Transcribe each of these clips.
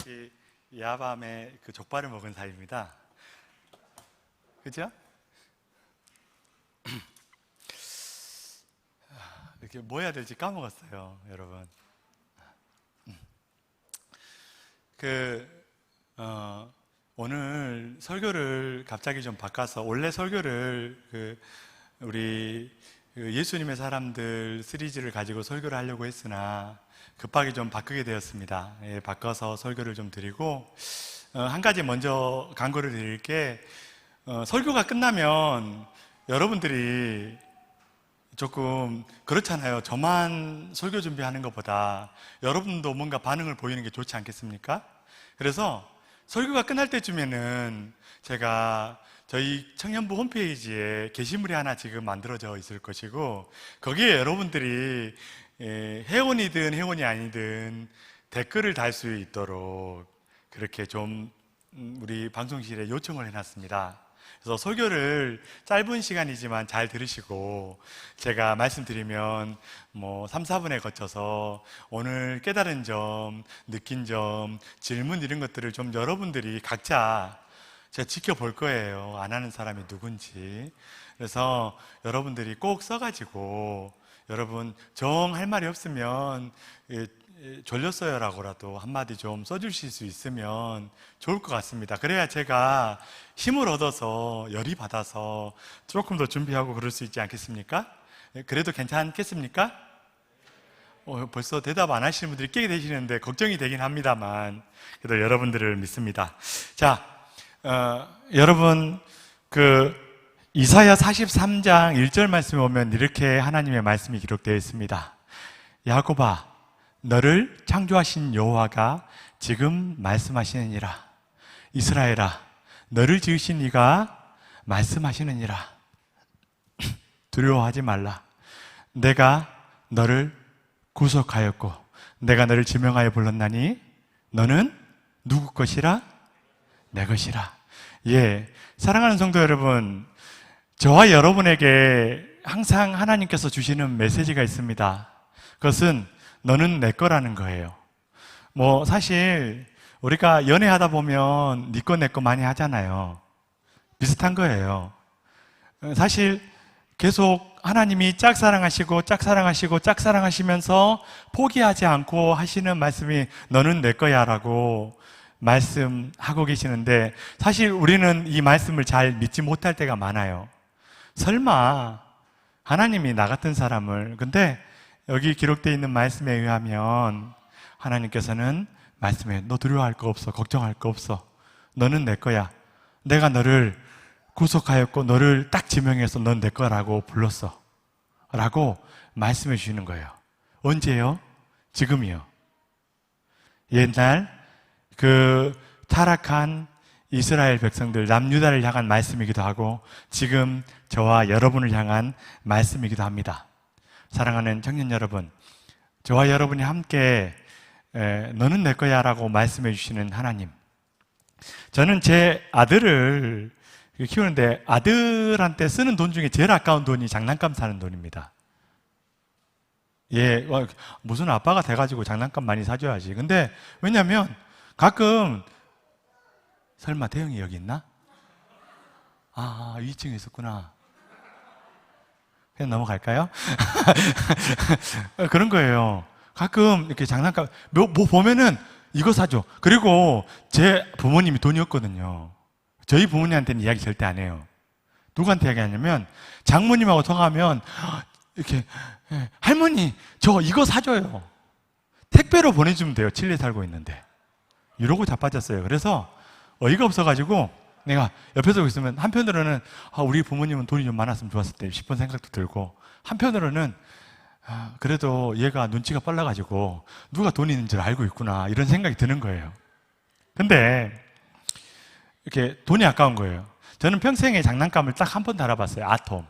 같이 야밤에 그 족발을 먹은 사이입니다. 그죠? 이렇게 뭐 해야 될지 까먹었어요, 여러분. 오늘 설교를 갑자기 좀 바꿔서 원래 설교를 우리 예수님의 사람들 시리즈를 가지고 설교를 하려고 했으나 급하게 좀 바꾸게 되었습니다. 바꿔서 설교를 좀 드리고 한 가지 먼저 간구를 드릴 게 설교가 끝나면 여러분들이 조금 그렇잖아요. 저만 설교 준비하는 것보다 여러분도 뭔가 반응을 보이는 게 좋지 않겠습니까? 그래서 설교가 끝날 때쯤에는 제가 저희 청년부 홈페이지에 게시물이 하나 지금 만들어져 있을 것이고 거기에 여러분들이 회원이든 회원이 아니든 댓글을 달 수 있도록 그렇게 좀 우리 방송실에 요청을 해놨습니다. 그래서 설교를 짧은 시간이지만 잘 들으시고 제가 말씀드리면 3, 4분에 거쳐서 오늘 깨달은 점, 느낀 점, 질문 이런 것들을 좀 여러분들이 각자 제가 지켜볼 거예요. 안 하는 사람이 누군지. 그래서 여러분들이 꼭 써가지고 여러분 정 할 말이 없으면 졸렸어요 라고라도 한마디 좀 써주실 수 있으면 좋을 것 같습니다. 그래야 제가 힘을 얻어서 열이 받아서 조금 더 준비하고 그럴 수 있지 않겠습니까? 그래도 괜찮겠습니까? 벌써 대답 안 하시는 분들이 꽤 되시는데 걱정이 되긴 합니다만 그래도 여러분들을 믿습니다. 자, 여러분 이사야 43장 1절 말씀에 보면 이렇게 하나님의 말씀이 기록되어 있습니다. 야곱아, 너를 창조하신 여호와가 지금 말씀하시느니라. 이스라엘아, 너를 지으신 이가 말씀하시느니라. 두려워하지 말라. 내가 너를 구속하였고 내가 너를 지명하여 불렀나니 너는 누구 것이라? 내 것이라. 예, 사랑하는 성도 여러분, 저와 여러분에게 항상 하나님께서 주시는 메시지가 있습니다. 그것은 너는 내 거라는 거예요. 사실 우리가 연애하다 보면 네 거 내 거 많이 하잖아요. 비슷한 거예요. 사실 계속 하나님이 짝사랑하시고 짝사랑하시고 짝사랑하시면서 포기하지 않고 하시는 말씀이 너는 내 거야 라고 말씀하고 계시는데 사실 우리는 이 말씀을 잘 믿지 못할 때가 많아요. 설마 하나님이 나 같은 사람을, 근데 여기 기록되어 있는 말씀에 의하면 하나님께서는 말씀해, 너 두려워할 거 없어, 걱정할 거 없어, 너는 내 거야, 내가 너를 구속하였고 너를 딱 지명해서 넌 내 거라고 불렀어 라고 말씀해 주시는 거예요. 언제요? 지금이요. 옛날 타락한 이스라엘 백성들, 남유다를 향한 말씀이기도 하고 지금 저와 여러분을 향한 말씀이기도 합니다. 사랑하는 청년 여러분, 저와 여러분이 함께 너는 내 거야 라고 말씀해 주시는 하나님. 저는 제 아들을 키우는데 아들한테 쓰는 돈 중에 제일 아까운 돈이 장난감 사는 돈입니다. 예, 무슨 아빠가 돼가지고 장난감 많이 사줘야지. 근데 왜냐면 가끔 설마 대형이 여기 있나? 2층에 있었구나. 그냥 넘어갈까요? 그런 거예요. 가끔 이렇게 장난감 보면은 이거 사줘. 그리고 제 부모님이 돈이 없거든요. 저희 부모님한테는 이야기 절대 안 해요. 누구한테 이야기하냐면 장모님하고 통화하면 이렇게 할머니 저 이거 사줘요. 택배로 보내주면 돼요. 칠레 살고 있는데. 이러고 자빠졌어요. 그래서 어이가 없어가지고 내가 옆에서 있으면 한편으로는 우리 부모님은 돈이 좀 많았으면 좋았을 때 싶은 생각도 들고 한편으로는 그래도 얘가 눈치가 빨라가지고 누가 돈이 있는 줄 알고 있구나 이런 생각이 드는 거예요. 근데 이렇게 돈이 아까운 거예요. 저는 평생에 장난감을 딱 한 번 달아봤어요. 아톰.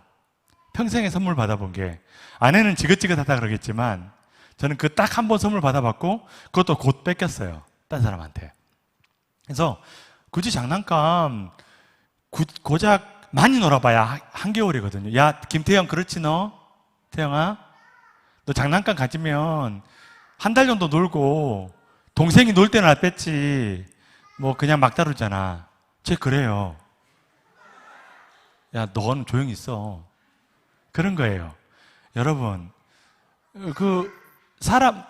평생에 선물 받아본 게, 아내는 지긋지긋하다 그러겠지만 저는 그 딱 한 번 선물 받아봤고 그것도 곧 뺏겼어요. 딴 사람한테. 그래서 굳이 장난감 고작 많이 놀아봐야 한겨울이거든요. 야, 김태형 그렇지 너? 태형아? 너 장난감 가지면 한 달 정도 놀고 동생이 놀 때나 뺐지 뭐 그냥 막 다루잖아. 쟤 그래요. 야, 넌 조용히 있어. 그런 거예요. 여러분, 그 사람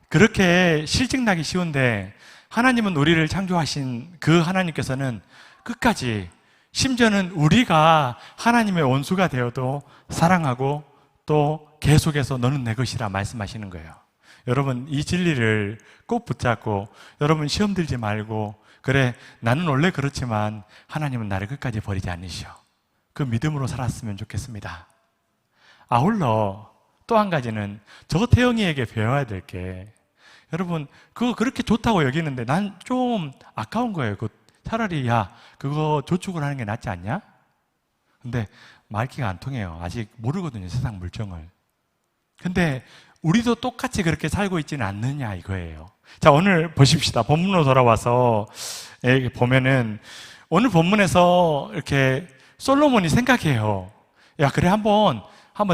그렇게 실증나기 쉬운데 하나님은 우리를 창조하신 그 하나님께서는 끝까지, 심지어는 우리가 하나님의 원수가 되어도 사랑하고 또 계속해서 너는 내 것이라 말씀하시는 거예요. 여러분, 이 진리를 꼭 붙잡고 여러분 시험 들지 말고, 그래 나는 원래 그렇지만 하나님은 나를 끝까지 버리지 않으시오, 그 믿음으로 살았으면 좋겠습니다. 아울러 또 한 가지는 저 태영이에게 배워야 될 게, 여러분 그거 그렇게 좋다고 여기는데 난 좀 아까운 거예요. 차라리 야 그거 조축을 하는 게 낫지 않냐? 근데 말귀가 안 통해요. 아직 모르거든요, 세상 물정을. 근데 우리도 똑같이 그렇게 살고 있지는 않느냐 이거예요. 자, 오늘 보십시다. 본문으로 돌아와서 보면은 오늘 본문에서 이렇게 솔로몬이 생각해요. 야, 그래 한번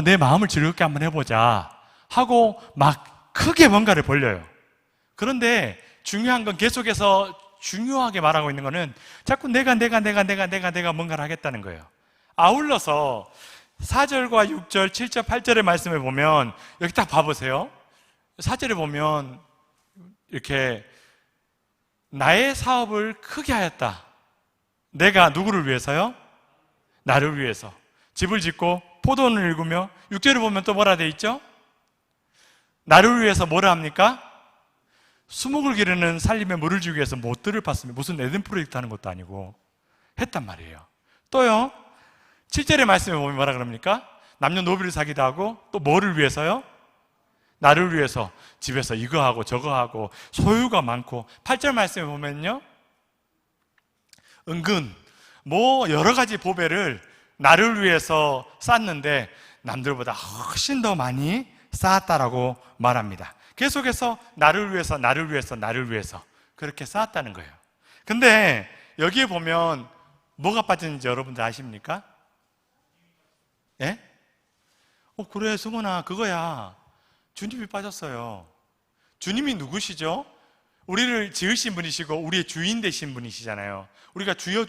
내 마음을 즐겁게 한번 해보자 하고 막 크게 뭔가를 벌려요. 그런데 중요한 건, 계속해서 중요하게 말하고 있는 거는 자꾸 내가 뭔가를 하겠다는 거예요. 아울러서 4절과 6절, 7절, 8절의 말씀을 보면, 여기 딱 봐보세요. 4절에 보면 이렇게 나의 사업을 크게 하였다. 내가 누구를 위해서요? 나를 위해서 집을 짓고 포도원을 일구며. 6절에 보면 또 뭐라 돼 있죠? 나를 위해서 뭐라 합니까? 수목을 기르는 살림에 물을 주기 위해서 못들을 팠습니다. 무슨 에덴 프로젝트 하는 것도 아니고 했단 말이에요. 또요, 7절의 말씀에 보면 뭐라 그럽니까? 남녀노비를 사기도 하고, 또 뭐를 위해서요? 나를 위해서 집에서 이거 하고 저거 하고 소유가 많고. 8절 말씀에 보면요, 은근 뭐 여러 가지 보배를 나를 위해서 쌓는데 남들보다 훨씬 더 많이 쌓았다라고 말합니다. 계속해서 나를 위해서 그렇게 쌓았다는 거예요. 근데 여기에 보면 뭐가 빠졌는지 여러분들 아십니까? 예? 그래 승원아, 그거야. 주님이 빠졌어요. 주님이 누구시죠? 우리를 지으신 분이시고 우리의 주인 되신 분이시잖아요. 우리가 주여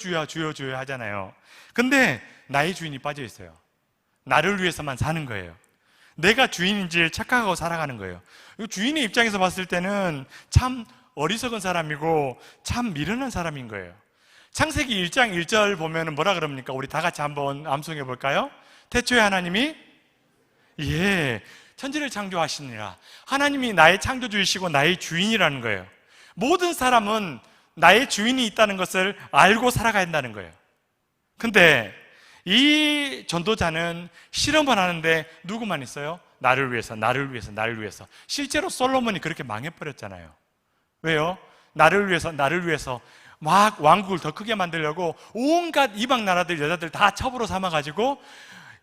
하잖아요. 근데 나의 주인이 빠져 있어요. 나를 위해서만 사는 거예요. 내가 주인인지 착각하고 살아가는 거예요. 주인의 입장에서 봤을 때는 참 어리석은 사람이고 참 미련한 사람인 거예요. 창세기 1장 1절 보면 뭐라 그럽니까? 우리 다 같이 한번 암송해 볼까요? 태초에 하나님이 천지를 창조하시니라. 하나님이 나의 창조주이시고 나의 주인이라는 거예요. 모든 사람은 나의 주인이 있다는 것을 알고 살아가야 한다는 거예요. 근데 이 전도자는 실험을 하는데 누구만 있어요? 나를 위해서. 실제로 솔로몬이 그렇게 망해버렸잖아요. 왜요? 나를 위해서 막 왕국을 더 크게 만들려고 온갖 이방 나라들 여자들 다 첩으로 삼아가지고,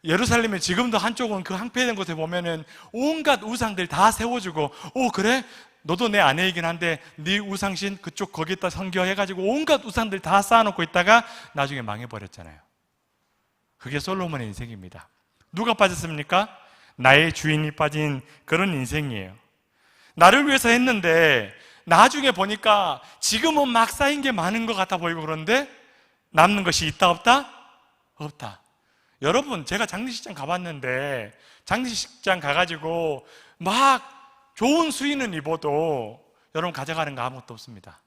예루살렘에 지금도 한쪽은 그 항폐된 곳에 보면은 온갖 우상들 다 세워주고, 그래? 너도 내 아내이긴 한데 네 우상신 그쪽 거기다 성교해가지고 온갖 우상들 다 쌓아놓고 있다가 나중에 망해버렸잖아요. 그게 솔로몬의 인생입니다. 누가 빠졌습니까? 나의 주인이 빠진 그런 인생이에요. 나를 위해서 했는데 나중에 보니까 지금은 막 쌓인 게 많은 것 같아 보이고, 그런데 남는 것이 있다 없다? 없다. 여러분, 제가 장례식장 가봤는데 장례식장 가가지고 막 좋은 수의는 입어도 여러분 가져가는 거 아무것도 없습니다.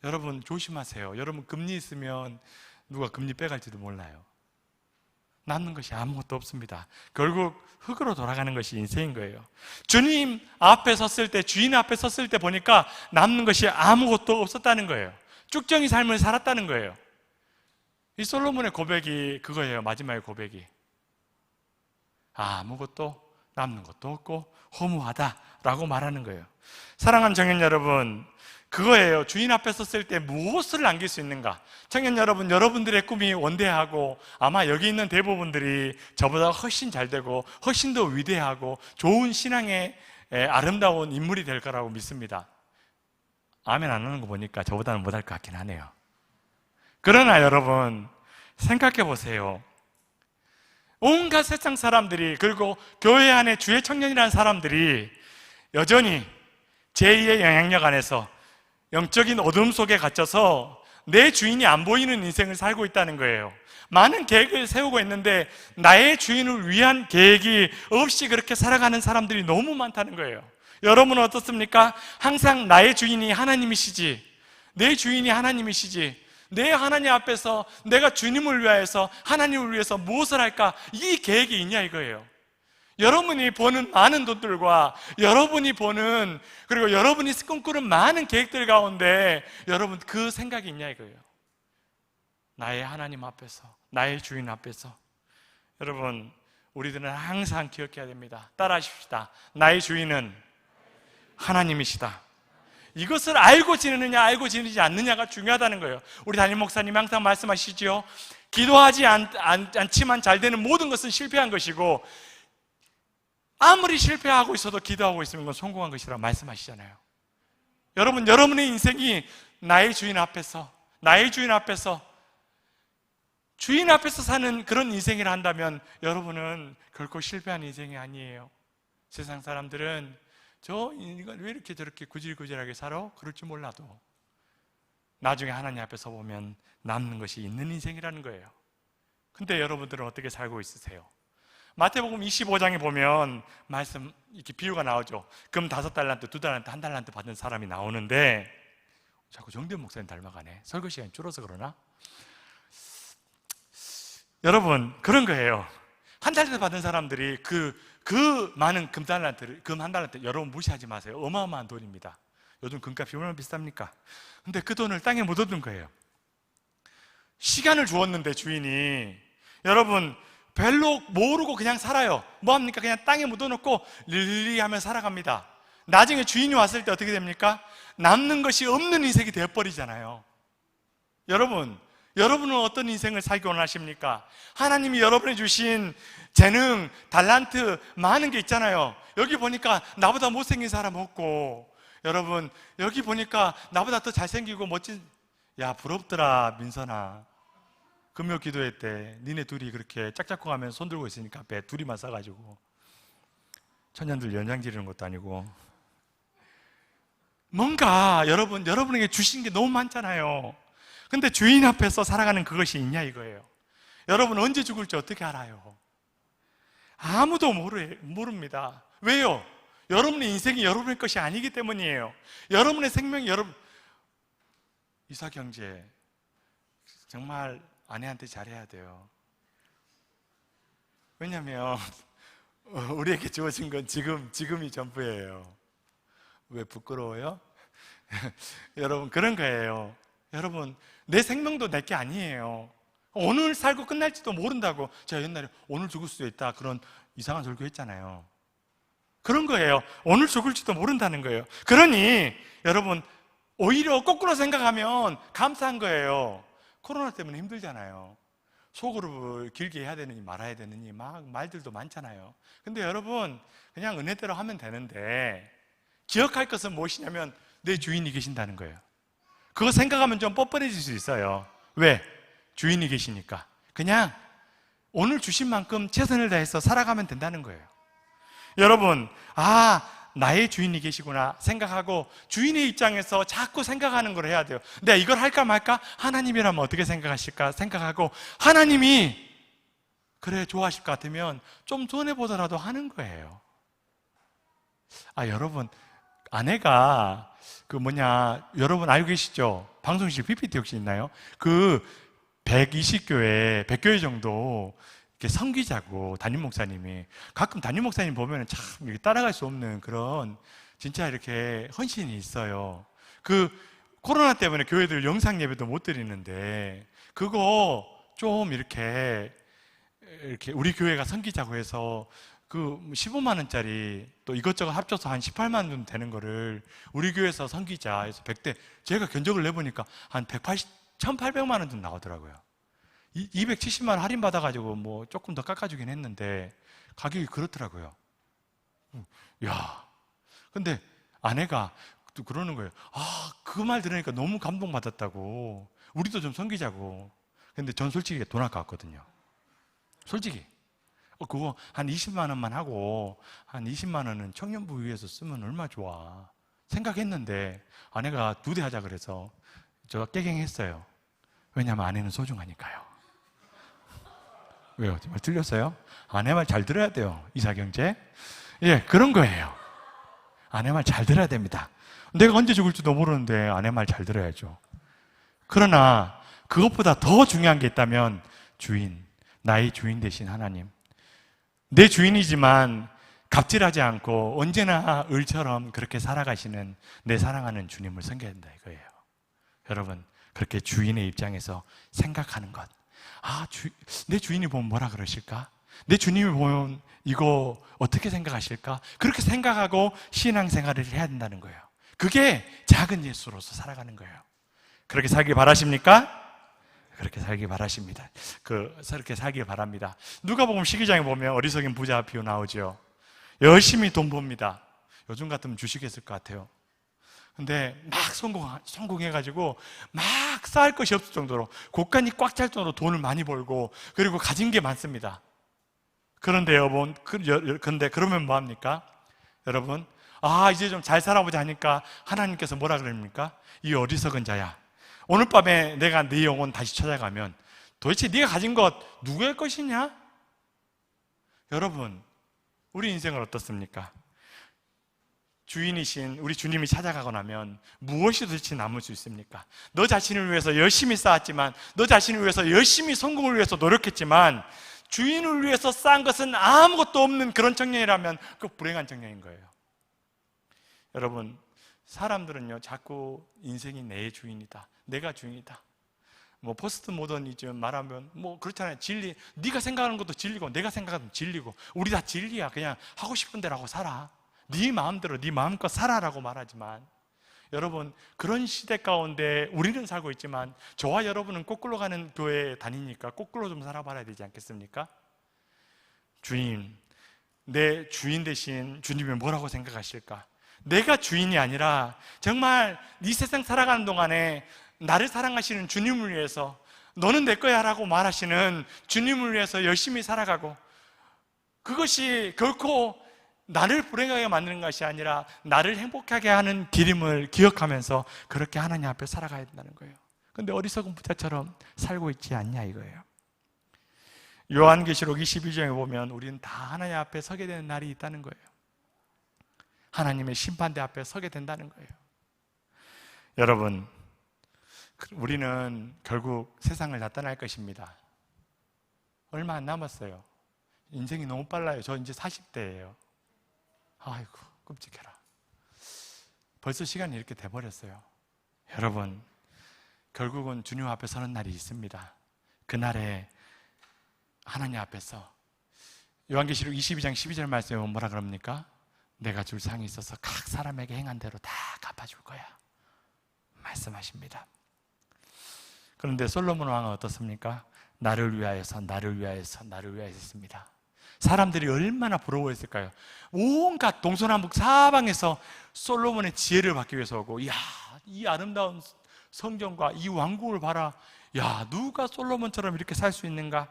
여러분 조심하세요. 여러분 금리 있으면 누가 금리 빼갈지도 몰라요. 남는 것이 아무것도 없습니다. 결국 흙으로 돌아가는 것이 인생인 거예요. 주님 앞에 섰을 때, 주인 앞에 섰을 때 보니까 남는 것이 아무것도 없었다는 거예요. 쭉정이 삶을 살았다는 거예요. 이 솔로몬의 고백이 그거예요. 마지막의 고백이 아무것도 남는 것도 없고 허무하다라고 말하는 거예요. 사랑하는 청년 여러분, 그거예요. 주인 앞에 섰을 때 무엇을 남길 수 있는가? 청년 여러분, 여러분들의 꿈이 원대하고 아마 여기 있는 대부분들이 저보다 훨씬 잘 되고 훨씬 더 위대하고 좋은 신앙의 아름다운 인물이 될 거라고 믿습니다. 아멘 안 하는 거 보니까 저보다는 못할 것 같긴 하네요. 그러나 여러분 생각해 보세요. 온갖 세상 사람들이, 그리고 교회 안에 주의 청년이라는 사람들이 여전히 제2의 영향력 안에서 영적인 어둠 속에 갇혀서 내 주인이 안 보이는 인생을 살고 있다는 거예요. 많은 계획을 세우고 있는데 나의 주인을 위한 계획이 없이 그렇게 살아가는 사람들이 너무 많다는 거예요. 여러분은 어떻습니까? 항상 나의 주인이 하나님이시지, 내 주인이 하나님이시지, 내 하나님 앞에서 내가 주님을 위하여서, 하나님을 위해서 무엇을 할까, 이 계획이 있냐 이거예요. 여러분이 버는 많은 돈들과 여러분이 버는, 그리고 여러분이 꿈꾸는 많은 계획들 가운데 여러분 그 생각이 있냐 이거예요. 나의 하나님 앞에서, 나의 주인 앞에서. 여러분, 우리들은 항상 기억해야 됩니다. 따라하십시다. 나의 주인은 하나님이시다. 이것을 알고 지내느냐 알고 지내지 않느냐가 중요하다는 거예요. 우리 담임 목사님이 항상 말씀하시죠. 기도하지 않지만 잘 되는 모든 것은 실패한 것이고, 아무리 실패하고 있어도 기도하고 있으면 그건 성공한 것이라고 말씀하시잖아요. 여러분, 여러분의 인생이 나의 주인 앞에서, 나의 주인 앞에서, 주인 앞에서 사는 그런 인생을 한다면 여러분은 결코 실패한 인생이 아니에요. 세상 사람들은 저 인간 왜 이렇게 저렇게 구질구질하게 살아? 그럴 줄 몰라도 나중에 하나님 앞에서 보면 남는 것이 있는 인생이라는 거예요. 근데 여러분들은 어떻게 살고 있으세요? 마태복음 25장에 보면 말씀, 이렇게 비유가 나오죠. 금 5달란트, 2달란트, 1달란트 받은 사람이 나오는데, 자꾸 정대현 목사님 닮아가네. 설교 시간이 줄어서 그러나? 여러분, 그런 거예요. 1달란트 받은 사람들이 그 많은 금 1달란트, 여러분 무시하지 마세요. 어마어마한 돈입니다. 요즘 금값이 얼마나 비쌉니까? 근데 그 돈을 땅에 묻어둔 거예요. 시간을 주었는데 주인이, 여러분 별로 모르고 그냥 살아요. 뭐합니까? 그냥 땅에 묻어놓고 릴리 하며 살아갑니다. 나중에 주인이 왔을 때 어떻게 됩니까? 남는 것이 없는 인생이 되어버리잖아요. 여러분은 어떤 인생을 살기 원하십니까? 하나님이 여러분이 주신 재능, 달란트 많은 게 있잖아요. 여기 보니까 나보다 못생긴 사람 없고, 여러분 여기 보니까 나보다 더 잘생기고 멋진, 야 부럽더라 민선아. 금요 기도회 때 니네 둘이 그렇게 짝짝꿍 하면서 손 들고 있으니까 앞에 둘이만 싸가지고 천년들 연장 지르는 것도 아니고, 뭔가 여러분에게 주신 게 너무 많잖아요. 근데 주인 앞에서 살아가는 그것이 있냐 이거예요. 여러분 언제 죽을지 어떻게 알아요? 아무도 모릅니다. 왜요? 여러분의 인생이 여러분의 것이 아니기 때문이에요. 여러분의 생명이 이사 경제 정말 아내한테 잘해야 돼요. 왜냐하면 우리에게 주어진 건 지금이 전부예요. 왜 부끄러워요? 여러분 그런 거예요. 여러분 내 생명도 내게 아니에요. 오늘 살고 끝날지도 모른다고. 제가 옛날에 오늘 죽을 수도 있다 그런 이상한 설교 했잖아요. 그런 거예요. 오늘 죽을지도 모른다는 거예요. 그러니 여러분 오히려 거꾸로 생각하면 감사한 거예요. 코로나 때문에 힘들잖아요. 소그룹을 길게 해야 되느니 말아야 되느니 막 말들도 많잖아요. 근데 여러분 그냥 은혜대로 하면 되는데, 기억할 것은 무엇이냐면 내 주인이 계신다는 거예요. 그거 생각하면 좀 뻔뻔해질 수 있어요. 왜? 주인이 계시니까. 그냥 오늘 주신 만큼 최선을 다해서 살아가면 된다는 거예요. 여러분, 나의 주인이 계시구나 생각하고 주인의 입장에서 자꾸 생각하는 걸 해야 돼요. 내가 이걸 할까 말까? 하나님이라면 어떻게 생각하실까 생각하고, 하나님이 그래 좋아하실 것 같으면 좀 손해보더라도 하는 거예요. 여러분 아내가 여러분 알고 계시죠? 방송실 PPT 혹시 있나요? 120교회, 100교회 정도 이렇게 섬기자고 담임 목사님이, 가끔 담임 목사님 보면 참 따라갈 수 없는 그런 진짜 이렇게 헌신이 있어요. 코로나 때문에 교회들 영상 예배도 못 드리는데 그거 좀 이렇게 우리 교회가 섬기자고 해서 15만 원짜리 또 이것저것 합쳐서 한 18만 원 되는 거를 우리 교회에서 섬기자 해서 100대, 제가 견적을 내보니까 한 1,800만 원 정도 나오더라고요. 270만 원 할인 받아가지고 조금 더 깎아주긴 했는데 가격이 그렇더라고요. 야, 근데 아내가 또 그러는 거예요. 그 말 들으니까 너무 감동받았다고. 우리도 좀 섬기자고. 근데 전 솔직히 돈 아까웠거든요. 솔직히. 그거 한 20만 원만 하고 한 20만 원은 청년부 위해서 쓰면 얼마나 좋아. 생각했는데 아내가 2대 하자 그래서 저 깨갱했어요. 왜냐하면 아내는 소중하니까요. 왜요? 정말 틀렸어요? 아내 말 잘 들어야 돼요. 이사경제. 예, 그런 거예요. 아내 말 잘 들어야 됩니다. 내가 언제 죽을지도 모르는데 아내 말 잘 들어야죠. 그러나 그것보다 더 중요한 게 있다면 주인, 나의 주인 되신 하나님. 내 주인이지만 갑질하지 않고 언제나 을처럼 그렇게 살아가시는 내 사랑하는 주님을 섬겨야 된다 이거예요. 여러분, 그렇게 주인의 입장에서 생각하는 것. 내 주인이 보면 뭐라 그러실까? 내 주님이 보면 이거 어떻게 생각하실까? 그렇게 생각하고 신앙생활을 해야 된다는 거예요. 그게 작은 예수로서 살아가는 거예요. 그렇게 살길 바라십니까? 그렇게 살길 바라십니다. 그렇게 살길 바랍니다. 누가복음 12장에 보면 어리석인 부자 비유 나오죠. 열심히 돈 법니다. 요즘 같으면 주식했을 것 같아요. 근데 막 성공해가지고 막 쌓을 것이 없을 정도로 곳간이 꽉 찰 정도로 돈을 많이 벌고 그리고 가진 게 많습니다. 그런데 여러분, 근데 그러면 뭐합니까? 여러분, 이제 좀 잘 살아보자 하니까 하나님께서 뭐라 그럽니까? 이 어리석은 자야, 오늘 밤에 내가 네 영혼 다시 찾아가면 도대체 네가 가진 것 누구의 것이냐? 여러분, 우리 인생은 어떻습니까? 주인이신 우리 주님이 찾아가고 나면 무엇이 도대체 남을 수 있습니까? 너 자신을 위해서 열심히 쌓았지만, 너 자신을 위해서 열심히 성공을 위해서 노력했지만 주인을 위해서 쌓은 것은 아무것도 없는 그런 청년이라면 그 불행한 청년인 거예요. 여러분, 사람들은요 자꾸 인생이 내 주인이다, 내가 주인이다, 뭐 포스트 모더니즘 말하면 뭐 그렇잖아요. 진리, 네가 생각하는 것도 진리고 내가 생각하는 것도 진리고 우리 다 진리야. 그냥 하고 싶은 대로 하고 살아. 네 마음대로 네 마음껏 살아라고 말하지만, 여러분, 그런 시대 가운데 우리는 살고 있지만 저와 여러분은 거꾸로 가는 교회에 다니니까 거꾸로 좀 살아봐야 되지 않겠습니까? 주님, 내 주인 대신 주님이 뭐라고 생각하실까? 내가 주인이 아니라 정말 이 세상 살아가는 동안에 나를 사랑하시는 주님을 위해서, 너는 내 거야 라고 말하시는 주님을 위해서 열심히 살아가고, 그것이 결코 나를 불행하게 만드는 것이 아니라 나를 행복하게 하는 길임을 기억하면서 그렇게 하나님 앞에 살아가야 된다는 거예요. 근데 어리석은 부자처럼 살고 있지 않냐 이거예요. 요한계시록 22장에 보면 우리는 다 하나님 앞에 서게 되는 날이 있다는 거예요. 하나님의 심판대 앞에 서게 된다는 거예요. 여러분, 우리는 결국 세상을 다 떠날 것입니다. 얼마 안 남았어요. 인생이 너무 빨라요. 저 이제 40대예요. 아이고, 끔찍해라. 벌써 시간이 이렇게 돼버렸어요. 여러분, 결국은 주님 앞에 서는 날이 있습니다. 그날에 하나님 앞에서 요한계시록 22장 12절 말씀에 뭐라 그럽니까? 내가 줄 상이 있어서 각 사람에게 행한 대로 다 갚아줄 거야 말씀하십니다. 그런데 솔로몬 왕은 어떻습니까? 나를 위하여서 했습니다. 사람들이 얼마나 부러워했을까요? 온갖 동서남북 사방에서 솔로몬의 지혜를 받기 위해서 오고, 이야, 이 아름다운 성전과 이 왕궁을 봐라, 야, 누가 솔로몬처럼 이렇게 살 수 있는가?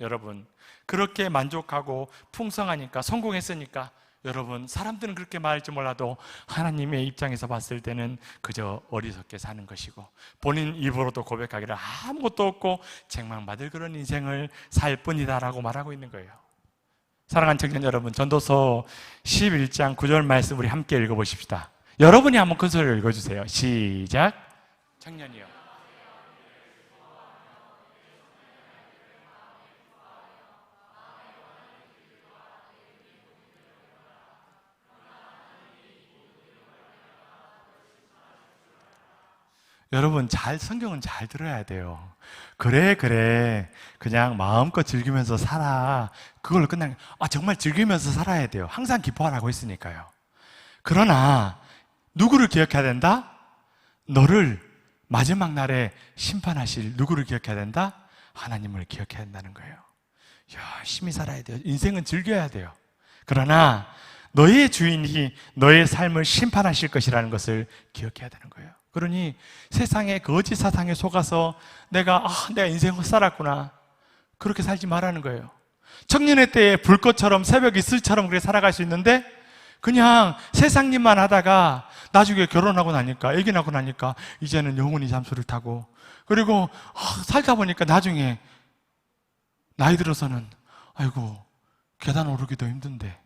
여러분, 그렇게 만족하고 풍성하니까, 성공했으니까, 여러분, 사람들은 그렇게 말할지 몰라도 하나님의 입장에서 봤을 때는 그저 어리석게 사는 것이고, 본인 입으로도 고백하기를 아무것도 없고 책망받을 그런 인생을 살 뿐이다라고 말하고 있는 거예요. 사랑하는 청년 여러분, 전도서 11장 9절 말씀 우리 함께 읽어보십시다. 여러분이 한번 큰 소리로 읽어주세요. 시작. 청년이요, 여러분, 성경은 잘 들어야 돼요. 그래 그냥 마음껏 즐기면서 살아, 그걸로 끝나는, 정말 즐기면서 살아야 돼요. 항상 기뻐하라고 했으니까요. 그러나 누구를 기억해야 된다? 너를 마지막 날에 심판하실 누구를 기억해야 된다? 하나님을 기억해야 된다는 거예요. 열심히 살아야 돼요. 인생은 즐겨야 돼요. 그러나 너의 주인이 너의 삶을 심판하실 것이라는 것을 기억해야 되는 거예요. 그러니 세상의 거짓 사상에 속아서 내가 인생 헛살았구나, 그렇게 살지 말라는 거예요. 청년의 때에 불꽃처럼 새벽 이슬처럼 그렇게 살아갈 수 있는데 그냥 세상 일만 하다가 나중에 결혼하고 나니까, 아기 낳고 나니까 이제는 영원히 잠수를 타고, 그리고 살다 보니까 나중에 나이 들어서는 아이고 계단 오르기도 힘든데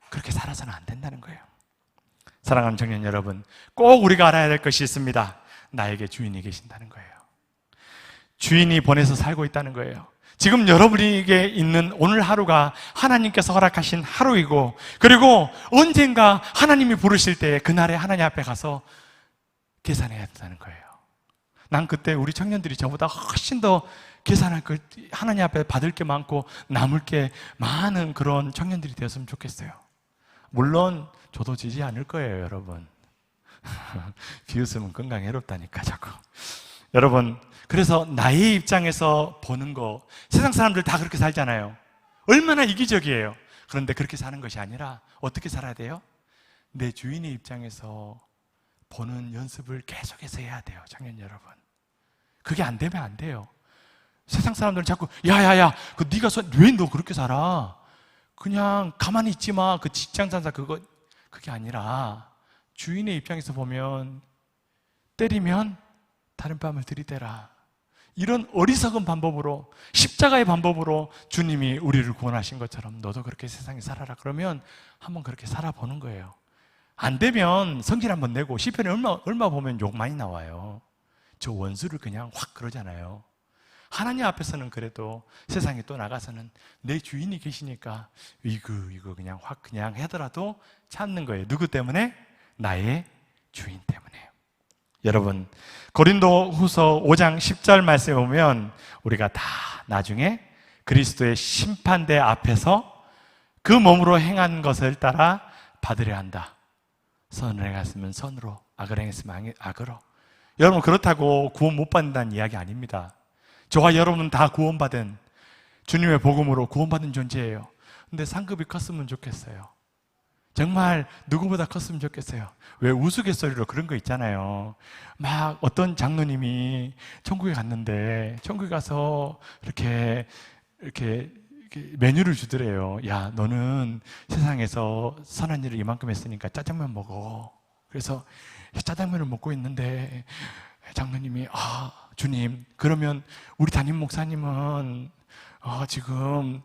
그렇게 살아서는 안 된다는 거예요. 사랑하는 청년 여러분, 꼭 우리가 알아야 될 것이 있습니다. 나에게 주인이 계신다는 거예요. 주인이 보내서 살고 있다는 거예요. 지금 여러분에게 있는 오늘 하루가 하나님께서 허락하신 하루이고, 그리고 언젠가 하나님이 부르실 때 그날에 하나님 앞에 가서 계산해야 된다는 거예요. 난 그때 우리 청년들이 저보다 훨씬 더 계산할 걸, 하나님 앞에 받을 게 많고 남을 게 많은 그런 청년들이 되었으면 좋겠어요. 물론 저도 지지 않을 거예요, 여러분. 비웃으면 건강에 해롭다니까 자꾸. 여러분, 그래서 나의 입장에서 보는 거, 세상 사람들 다 그렇게 살잖아요. 얼마나 이기적이에요. 그런데 그렇게 사는 것이 아니라 어떻게 살아야 돼요? 내 주인의 입장에서 보는 연습을 계속해서 해야 돼요, 청년 여러분. 그게 안 되면 안 돼요. 세상 사람들은 자꾸 야야야, 그 네가 왜 너 그렇게 살아? 그냥 가만히 있지 마. 그 직장 상사 그게 아니라 주인의 입장에서 보면 때리면 다른 뺨을 들이대라. 이런 어리석은 방법으로, 십자가의 방법으로 주님이 우리를 구원하신 것처럼 너도 그렇게 세상에 살아라. 그러면 한번 그렇게 살아보는 거예요. 안 되면 성질 한번 내고, 시편에 얼마 보면 욕 많이 나와요. 저 원수를 그냥 확 그러잖아요. 하나님 앞에서는 그래도 세상에 또 나가서는 내 주인이 계시니까 이거 그냥 확 그냥 하더라도 참는 거예요. 누구 때문에? 나의 주인 때문에. 여러분, 고린도 후서 5장 10절 말씀에 보면 우리가 다 나중에 그리스도의 심판대 앞에서 그 몸으로 행한 것을 따라 받으려 한다. 선을 행했으면 선으로, 악을 행했으면 악으로. 여러분, 그렇다고 구원 못 받는다는 이야기 아닙니다. 저와 여러분은 다 구원받은, 주님의 복음으로 구원받은 존재예요. 근데 상급이 컸으면 좋겠어요. 정말 누구보다 컸으면 좋겠어요. 왜 우스갯소리로 그런 거 있잖아요. 막 어떤 장로님이 천국에 갔는데, 천국에 가서 이렇게 메뉴를 주더래요. 야, 너는 세상에서 선한 일을 이만큼 했으니까 짜장면 먹어. 그래서 짜장면을 먹고 있는데 장로님이 주님, 그러면 우리 담임 목사님은 지금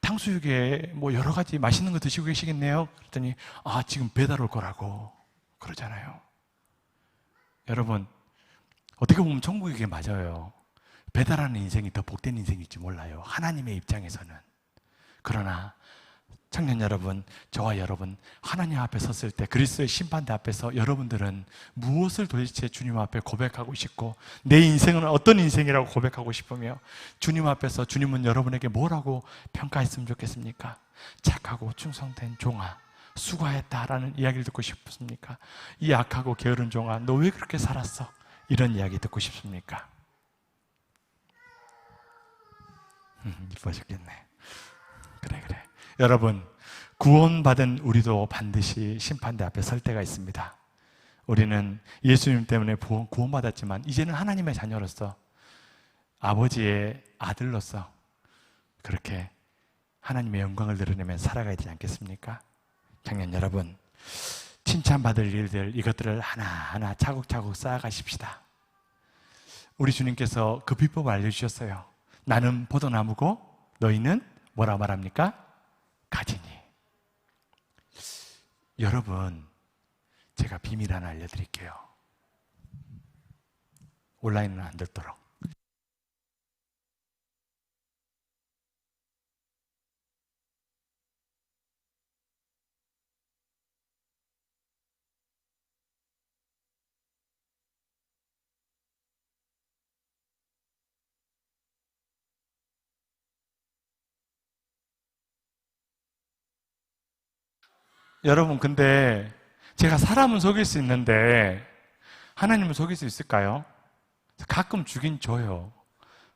탕수육에 뭐 여러 가지 맛있는 거 드시고 계시겠네요. 그랬더니 지금 배달 올 거라고 그러잖아요. 여러분, 어떻게 보면 천국이 그게 맞아요. 배달하는 인생이 더 복된 인생일지 몰라요, 하나님의 입장에서는. 그러나 청년 여러분, 저와 여러분, 하나님 앞에 섰을 때, 그리스도의 심판대 앞에서 여러분들은 무엇을 도대체 주님 앞에 고백하고 싶고, 내 인생은 어떤 인생이라고 고백하고 싶으며, 주님 앞에서 주님은 여러분에게 뭐라고 평가했으면 좋겠습니까? 착하고 충성된 종아, 수고했다라는 이야기를 듣고 싶습니까? 이 악하고 게으른 종아, 너 왜 그렇게 살았어? 이런 이야기 듣고 싶습니까? 이뻐졌겠네. 그래. 여러분, 구원받은 우리도 반드시 심판대 앞에 설 때가 있습니다. 우리는 예수님 때문에 구원받았지만 이제는 하나님의 자녀로서, 아버지의 아들로서 그렇게 하나님의 영광을 드러내면 살아가야 되지 않겠습니까? 청년 여러분, 칭찬받을 일들, 이것들을 하나하나 차곡차곡 쌓아가십시다. 우리 주님께서 그 비법을 알려주셨어요. 나는 포도나무고 너희는 뭐라 말합니까? 가지니. 여러분, 제가 비밀 하나 알려드릴게요. 온라인은 안 듣도록. 여러분, 근데 제가 사람은 속일 수 있는데 하나님은 속일 수 있을까요? 가끔 주긴 줘요.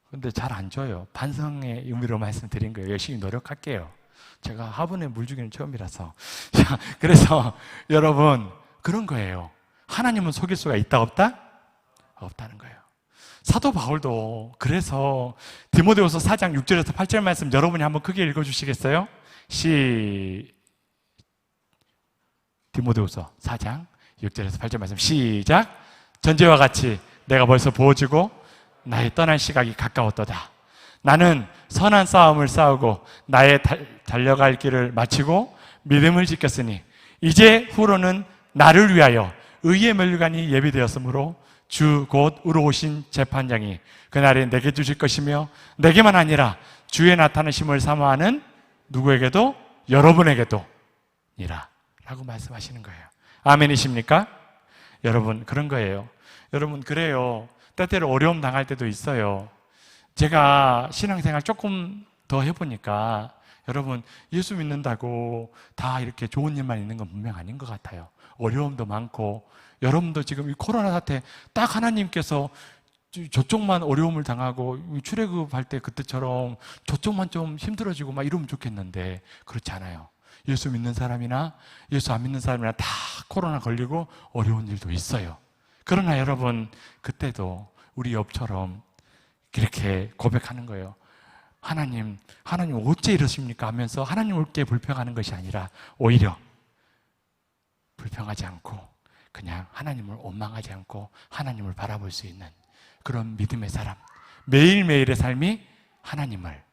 근데 잘 안 줘요. 반성의 의미로 말씀드린 거예요. 열심히 노력할게요. 제가 화분에 물 주기는 처음이라서. 자, 그래서 여러분, 그런 거예요. 하나님은 속일 수가 있다, 없다? 없다는 거예요. 사도 바울도 그래서 디모데후서 4장 6절에서 8절 말씀 여러분이 한번 크게 읽어주시겠어요? 디모데후서 4장 6절에서 8절 말씀 시작. 전제와 같이 내가 벌써 부어지고 나의 떠날 시각이 가까웠도다. 나는 선한 싸움을 싸우고 나의 달려갈 길을 마치고 믿음을 지켰으니 이제 후로는 나를 위하여 의의 면류관이 예비되었으므로 주 곧 의로우신 재판장이 그날에 내게 주실 것이며 내게만 아니라 주의 나타나심을 사모하는 누구에게도 여러분에게도 니라 라고 말씀하시는 거예요. 아멘이십니까? 여러분 그런 거예요. 여러분 그래요. 때때로 어려움 당할 때도 있어요. 제가 신앙생활 조금 더 해보니까 여러분 예수 믿는다고 다 이렇게 좋은 일만 있는 건 분명 아닌 것 같아요. 어려움도 많고 여러분도 지금 이 코로나 사태 딱 하나님께서 저쪽만 어려움을 당하고 출애굽할 때 그때처럼 저쪽만 좀 힘들어지고 막 이러면 좋겠는데 그렇지 않아요. 예수 믿는 사람이나 예수 안 믿는 사람이나 다 코로나 걸리고 어려운 일도 있어요. 그러나 여러분 그때도 우리 욥처럼 이렇게 고백하는 거예요. 하나님 어째 이러십니까 하면서 하나님께 불평하는 것이 아니라 오히려 불평하지 않고 그냥 하나님을 원망하지 않고 하나님을 바라볼 수 있는 그런 믿음의 사람, 매일매일의 삶이 하나님을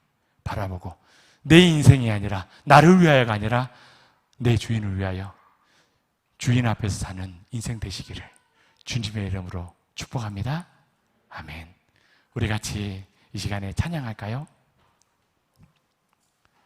바라보고 내 인생이 아니라 나를 위하여가 아니라 내 주인을 위하여 주인 앞에서 사는 인생 되시기를 주님의 이름으로 축복합니다. 아멘. 우리 같이 이 시간에 찬양할까요?